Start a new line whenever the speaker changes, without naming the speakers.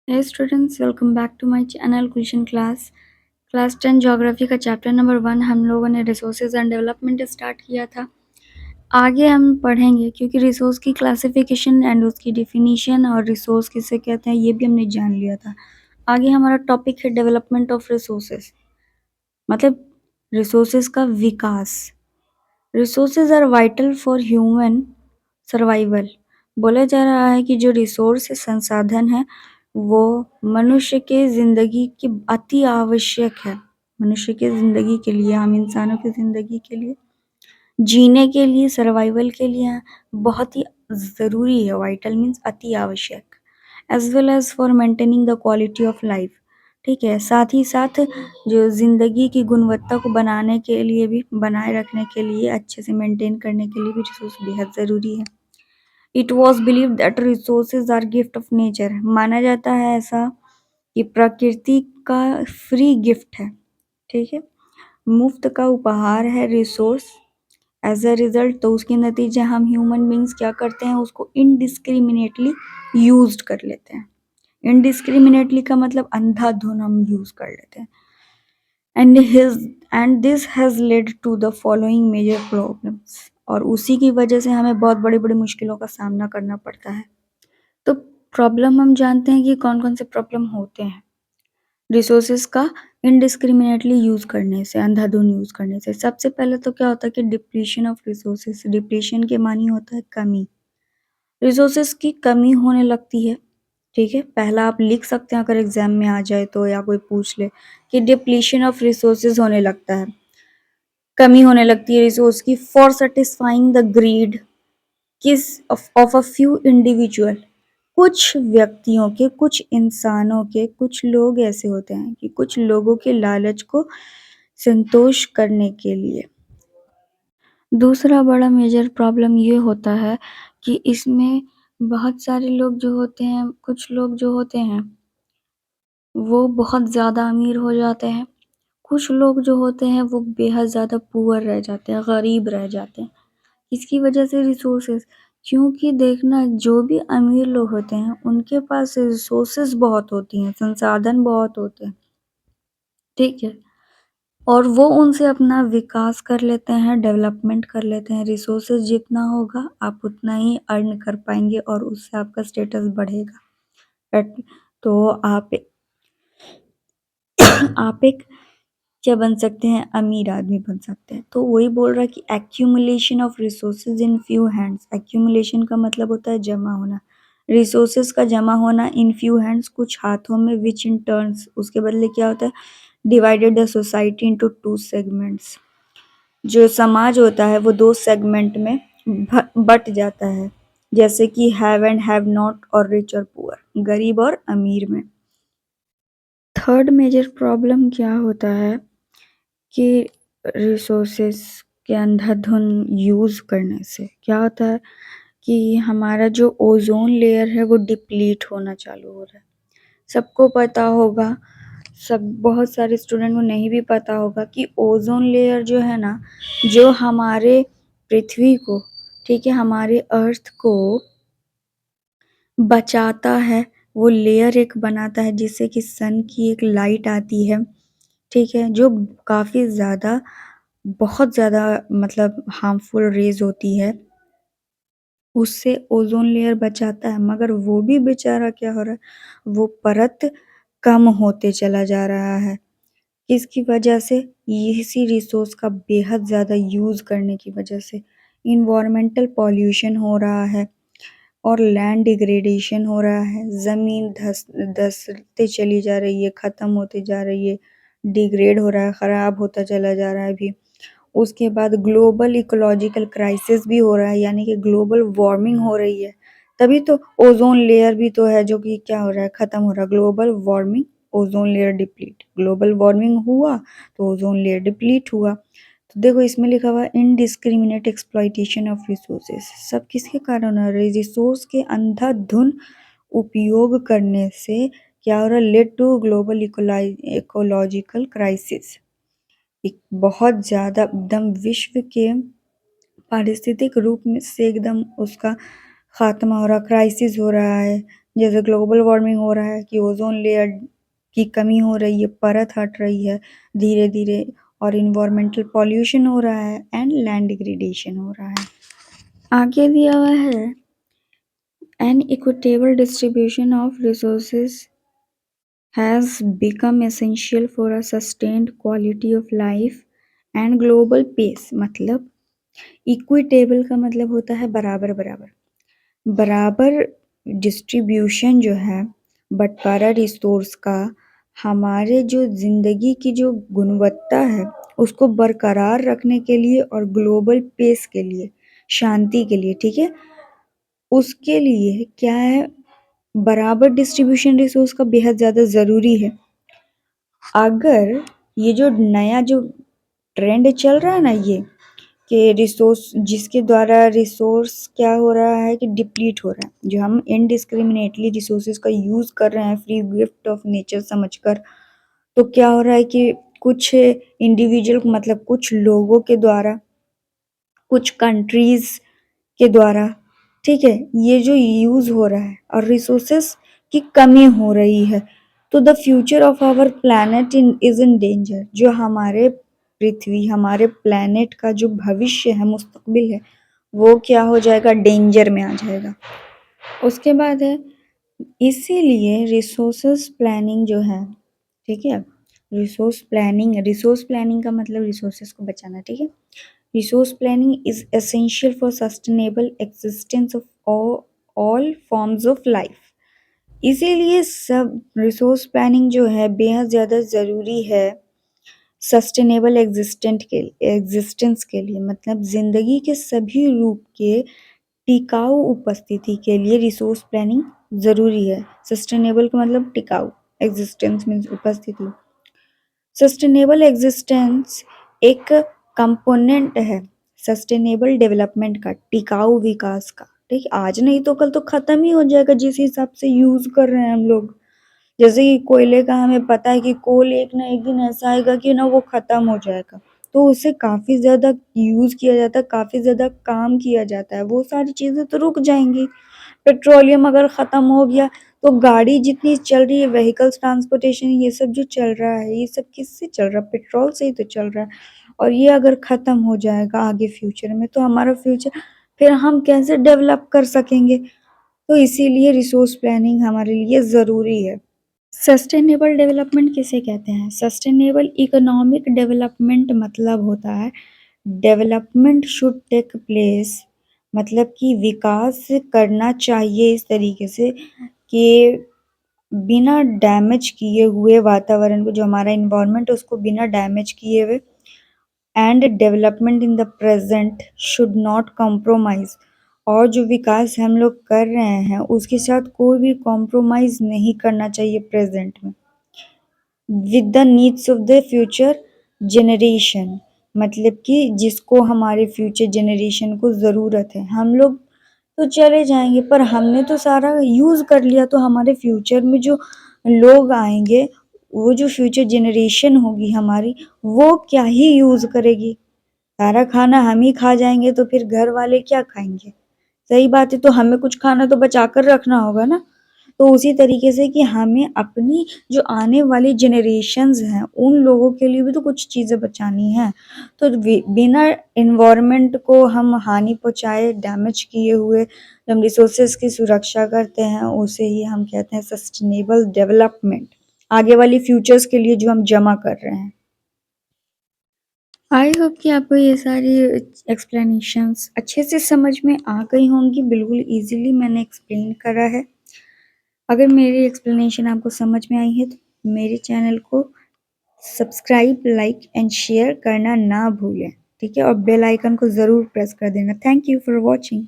Hey students, welcome back to my channel Cushion class 10 geography का chapter number 1 हम लोगों ने रिसोर्सेज एंड डेवलपमेंट स्टार्ट किया था। आगे हम पढ़ेंगे क्योंकि रिसोर्स की क्लासिफिकेशन एंड उसकी डिफिनीशन और रिसोर्स किसे कहते हैं ये भी हमने जान लिया था। आगे हमारा टॉपिक है डेवलपमेंट ऑफ रिसोर्सेज, मतलब रिसोर्सेज का विकास। Resources are vital for human survival. बोला जा रहा है कि जो रिसोर्स संसाधन है वो मनुष्य के जिंदगी की अति आवश्यक है। मनुष्य के जिंदगी के लिए, हम इंसानों की जिंदगी के लिए, जीने के लिए, सर्वाइवल के लिए बहुत ही जरूरी है। वाइटल मीन्स अति आवश्यक। As well as for maintaining the quality of life. ठीक है, साथ ही साथ जो जिंदगी की गुणवत्ता को बनाने के लिए भी, बनाए रखने के लिए, अच्छे से मेंटेन करने के लिए भी रिसोर्स बेहद जरूरी है। It was believe that resources are gift of nature. माना जाता है ऐसा कि प्रकृति का फ्री गिफ्ट है। ठीक है, मुफ्त का उपहार है रिसोर्स। एज अ रिजल्ट तो उसके नतीजे हम ह्यूमन बींग्स क्या करते हैं, उसको इनडिस्क्रिमिनेटली यूज कर लेते हैं। इनडिस्क्रिमिनेटली का मतलब अंधाधुन हम यूज कर लेते हैं। And this has led to the following major problems. और उसी की वजह से हमें बहुत बड़ी बड़ी मुश्किलों का सामना करना पड़ता है। तो प्रॉब्लम हम जानते हैं कि कौन कौन से प्रॉब्लम होते हैं रिसोर्सेज का इनडिस्क्रिमिनेटली यूज करने से, अंधाधुन यूज करने से। सबसे पहले तो क्या होता है कि डिप्लीशन ऑफ रिसोर्सेज। डिप्लीशन के मानी होता है कमी। रिसोर्सेज की कमी होने लगती है। ठीक है, पहला आप लिख सकते हैं अगर एग्जाम में आ जाए तो, या कोई पूछ ले कि डिप्लीशन ऑफ रिसोर्सेज होने लगता है, कमी होने लगती है रिसोर्स की, फॉर सेटिस्फाइंग द ग्रीड किस ऑफ अ फ्यू इंडिविजुअल। कुछ व्यक्तियों के, कुछ इंसानों के, कुछ लोग ऐसे होते हैं कि कुछ लोगों के लालच को संतोष करने के लिए। दूसरा बड़ा मेजर प्रॉब्लम ये होता है कि इसमें बहुत सारे लोग जो होते हैं, कुछ लोग जो होते हैं वो बहुत ज़्यादा अमीर हो जाते हैं। कुछ लोग जो होते हैं वो बेहद ज़्यादा पुअर रह जाते हैं, गरीब रह जाते हैं। इसकी वजह से रिसोर्सेज, क्योंकि देखना जो भी अमीर लोग होते हैं उनके पास रिसोर्सेज बहुत होती हैं, संसाधन बहुत होते हैं। ठीक है, और वो उनसे अपना विकास कर लेते हैं, डेवलपमेंट कर लेते हैं। रिसोर्सेज जितना होगा आप उतना ही अर्न कर पाएंगे और उससे आपका स्टेटस बढ़ेगा। तो आप एक क्या बन सकते हैं, अमीर आदमी बन सकते हैं। तो वही बोल रहा है कि accumulation of resources in few hands. Accumulation का मतलब होता है जमा होना, रिसोर्सेज का जमा होना इन फ्यू हैंड्स, कुछ हाथों में, विच इन टर्न्स, उसके बदले क्या होता है, divided the society into two segments. जो समाज होता है वो दो सेगमेंट में बट जाता है, जैसे कि हैव एंड हैव नॉट और रिच और पुअर, गरीब और अमीर में। थर्ड मेजर प्रॉब्लम क्या होता है कि रिसोर्सेस के अंधाधुन यूज करने से क्या होता है कि हमारा जो ओजोन लेयर है वो डिप्लीट होना चालू हो रहा है। सबको पता होगा, सब बहुत सारे स्टूडेंट को नहीं भी पता होगा कि ओजोन लेयर जो है ना, जो हमारे पृथ्वी को, ठीक है, हमारे अर्थ को बचाता है, वो लेयर एक बनाता है जिससे कि सन की एक लाइट आती है। ठीक है, जो काफ़ी ज़्यादा, बहुत ज़्यादा मतलब हार्मफुल रेज होती है, उससे ओजोन लेयर बचाता है। मगर वो भी बेचारा क्या हो रहा है, वो परत कम होते चला जा रहा है। किसकी वजह से, इसी रिसोर्स का बेहद ज़्यादा यूज़ करने की वजह से। इन्वायरमेंटल पॉल्यूशन हो रहा है और लैंड डिग्रेडेशन हो रहा है। ज़मीन धंसते चली जा रही है, ख़त्म होते जा रही है, डिग्रेड हो रहा है, ख़राब होता चला जा रहा है अभी। उसके बाद ग्लोबल इकोलॉजिकल क्राइसिस भी हो रहा है, यानी कि ग्लोबल वार्मिंग हो रही है। तभी तो ओजोन लेयर भी तो है जो कि क्या हो रहा है, ख़त्म हो रहा है। Global warming, ozone layer deplete. Global warming हुआ तो ओजोन लेयर डिप्लीट हुआ। तो देखो इसमें लिखा हुआ इनडिस्क्रिमिनेट एक्सप्लॉइटेशन ऑफ रिसोर्सेज। सब किसके कारण हो रहा है, रिसोर्स के अंधाधुन उपयोग करने से क्या हो रहा है, led to global ecological crisis. एक बहुत ज़्यादा एकदम विश्व के पारिस्थितिक रूप में से एकदम उसका खात्मा हो रहा, क्राइसिस हो रहा है। जैसे ग्लोबल वार्मिंग हो रहा है कि ओजोन लेयर की कमी हो रही है, परत हट रही है धीरे-धीरे, और एनवायरमेंटल पॉल्यूशन हो रहा है एंड लैंड डिग्रेडेशन हो रहा है। आगे दिया हुआ है an equitable distribution of resources has become essential for a sustained quality of life and global peace। मतलब इक्विटेबल का मतलब होता है बराबर बराबर, बराबर डिस्ट्रीब्यूशन जो है बंटवारा रिसोर्स का हमारे जो ज़िंदगी की जो गुणवत्ता है उसको बरकरार रखने के लिए और ग्लोबल पीस के लिए, शांति के लिए, ठीक है? उसके लिए क्या है, बराबर डिस्ट्रीब्यूशन रिसोर्स का बेहद ज़्यादा ज़रूरी है। अगर ये जो नया जो ट्रेंड चल रहा है ना, ये कि रिसोर्स जिसके द्वारा रिसोर्स क्या हो रहा है कि डिप्लीट हो रहा है, जो हम इनडिस्क्रिमिनेटली रिसोर्सेज का यूज़ कर रहे हैं फ्री गिफ्ट ऑफ नेचर समझकर, तो क्या हो रहा है कि कुछ इंडिविजुअल मतलब कुछ लोगों के द्वारा, कुछ कंट्रीज के द्वारा, ठीक है, ये जो यूज हो रहा है और रिसोर्सेस की कमी हो रही है, तो the future of our planet is in danger. जो हमारे पृथ्वी, हमारे प्लैनेट का जो भविष्य है, मुस्तकबिल है, वो क्या हो जाएगा, डेंजर में आ जाएगा। उसके बाद है इसीलिए रिसोर्सेस प्लानिंग जो है, ठीक है, रिसोर्स प्लानिंग का मतलब रिसोर्सेस को बचाना, ठीक है। Resource planning is essential for sustainable existence of all forms of life. इसीलिए सब रिसोर्स प्लानिंग जो है बेहद ज़्यादा ज़रूरी है सस्टेनेबल एग्जिस्टेंस के लिए, मतलब ज़िंदगी के सभी रूप के टिकाऊ उपस्थिति के लिए रिसोर्स प्लानिंग ज़रूरी है। सस्टेनेबल का मतलब टिकाऊ, एग्जिस्टेंस मीन्स उपस्थिति। सस्टेनेबल एग्जिस्टेंस एक कंपोनेंट है सस्टेनेबल डेवलपमेंट का, टिकाऊ विकास का, ठीक है। आज नहीं तो कल तो खत्म ही हो जाएगा जिस हिसाब से यूज कर रहे हैं हम लोग। जैसे कि कोयले का हमें पता है कि कोल एक ना एक दिन ऐसा आएगा कि ना वो खत्म हो जाएगा, तो उसे काफी ज्यादा यूज किया जाता है, काफी ज्यादा काम किया जाता है, वो सारी चीजें तो रुक जाएंगी। पेट्रोलियम अगर खत्म हो गया तो गाड़ी जितनी चल रही है, व्हीकल्स ट्रांसपोर्टेशन, ये सब जो चल रहा है, ये सब किससे चल रहा है, पेट्रोल से ही तो चल रहा है। और ये अगर खत्म हो जाएगा आगे फ्यूचर में, तो हमारा फ्यूचर फिर हम कैसे डेवलप कर सकेंगे। तो इसीलिए रिसोर्स प्लानिंग हमारे लिए ज़रूरी है। सस्टेनेबल डेवलपमेंट किसे कहते हैं? सस्टेनेबल इकोनॉमिक डेवलपमेंट मतलब होता है डेवलपमेंट शुड टेक प्लेस, मतलब कि विकास करना चाहिए इस तरीके से कि बिना डैमेज किए हुए वातावरण को, जो हमारा इन्वायरमेंट है उसको बिना डैमेज किए हुए, and development in the present should not compromise, और जो विकास हम लोग कर रहे हैं उसके साथ कोई भी कॉम्प्रोमाइज नहीं करना चाहिए प्रेजेंट में, with the needs of the future generation, मतलब कि जिसको हमारे फ्यूचर जनरेशन को ज़रूरत है। हम लोग तो चले जाएंगे पर हमने तो सारा यूज़ कर लिया, तो हमारे फ्यूचर में जो लोग आएंगे, वो जो फ्यूचर जनरेशन होगी हमारी, वो क्या ही यूज़ करेगी। सारा खाना हम ही खा जाएंगे तो फिर घर वाले क्या खाएंगे। सही बात है, तो हमें कुछ खाना तो बचा कर रखना होगा ना। तो उसी तरीके से कि हमें अपनी जो आने वाली जनरेशन्स हैं उन लोगों के लिए भी तो कुछ चीज़ें बचानी है। तो बिना इन्वायरमेंट को हम हानि पहुँचाए, डैमेज किए हुए हम रिसोर्सेज की सुरक्षा करते हैं, उसे ही हम कहते हैं सस्टेनेबल डेवलपमेंट, आगे वाली फ्यूचर्स के लिए जो हम जमा कर रहे हैं। आई होप कि आपको ये सारी एक्सप्लेनेशंस अच्छे से समझ में आ गई होंगी। बिल्कुल इजीली मैंने एक्सप्लेन करा है। अगर मेरी एक्सप्लेनेशन आपको समझ में आई है तो मेरे चैनल को सब्सक्राइब, लाइक एंड शेयर करना ना भूलें, ठीक है, और बेल आइकन को ज़रूर प्रेस कर देना। Thank you for watching.